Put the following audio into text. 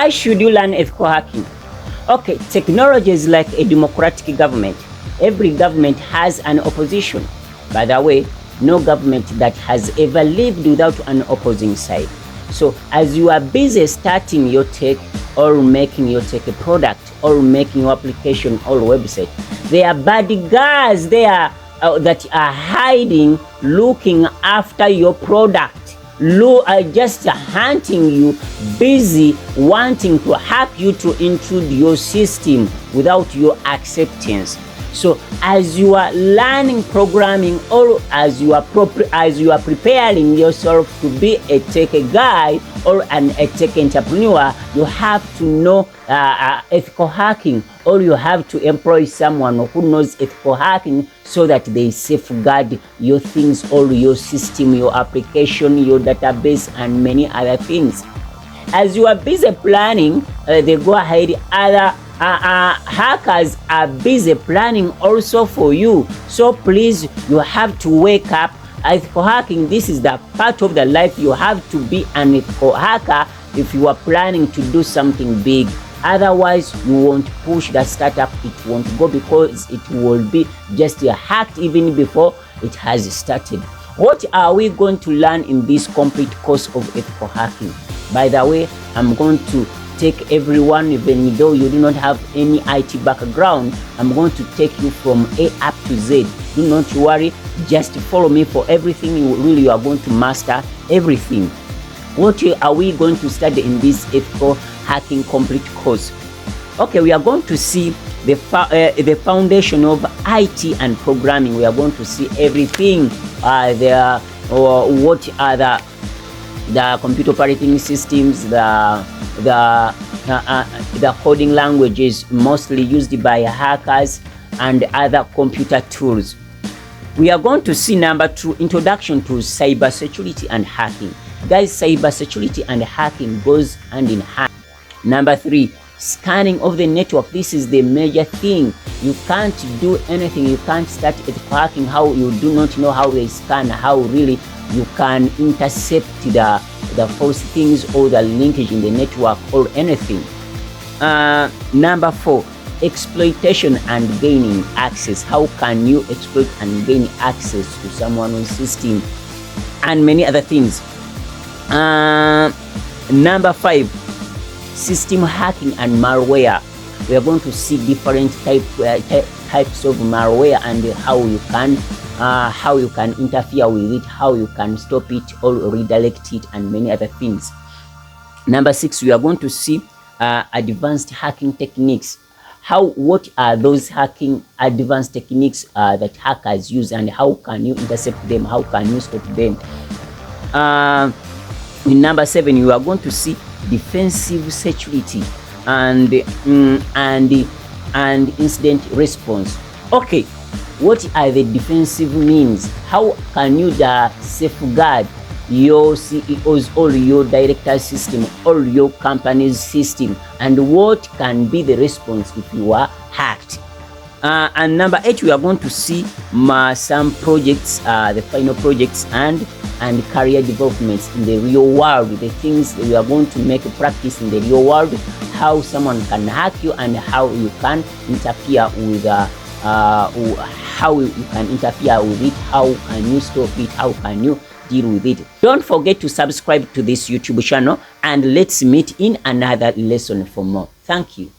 Why should you learn ethical hacking? Okay, technology is like a democratic government. Every government has an opposition. By the way, no government that has ever lived without an opposing side. So as you are busy starting your tech or making your tech a product or making your application or website, there are bad guys there that are hiding, looking after your product, just hunting you, busy wanting to hack you to intrude your system without your acceptance. So as you are learning programming or as you are preparing yourself to be a tech guy or a tech entrepreneur, you have to know ethical hacking, or you have to employ someone who knows ethical hacking so that they safeguard your things or your system, your application, your database, and many other things. As you are busy planning, they go ahead, other hackers are busy planning also for you. So please, you have to wake up. Ethical hacking, this is the part of the life you have to be an ethical hacker if you are planning to do something big. Otherwise, you won't push the startup, it won't go, because it will be just hacked even before it has started. What are we going to learn in this complete course of ethical hacking? By the way, I'm going to take everyone, even though you do not have any IT background, I'm going to take you from A up to Z. Do not worry, just follow me for everything. You are going to master everything. What are we going to study in this ethical hacking complete course? Okay, we are going to see the foundation of IT and programming. We are going to see everything there, or what are the computer operating systems, the coding languages mostly used by hackers, and other computer tools. We are going to see number 2, introduction to cybersecurity and hacking. Guys, cybersecurity and hacking goes hand in hand. Number 3, scanning of the network. This is the major thing. You can't do anything, you can't start ethical hacking how you do not know how they scan, how really you can intercept the false things or the linkage in the network or anything. Number 4, exploitation and gaining access. How can you exploit and gain access to someone's system, and many other things. Number 5, system hacking and malware. We are going to see different types of malware and how you can interfere with it, how you can stop it or redirect it, and many other things. Number 6, we are going to see advanced hacking techniques. What are those hacking advanced techniques that hackers use, and how can you intercept them, how can you stop them? In number 7, you are going to see defensive security and incident response. Okay, what are the defensive means? How can you safeguard your CEO's or your director's system or your company's system, and what can be the response if you are hacked? And number 8, we are going to see some projects, the final projects and career developments in the real world, the things that we are going to make a practice in the real world, how someone can hack you and how you can interfere with how you can interfere with it, how can you stop it, how can you deal with it. Don't forget to subscribe to this YouTube channel, and let's meet in another lesson for more. Thank you.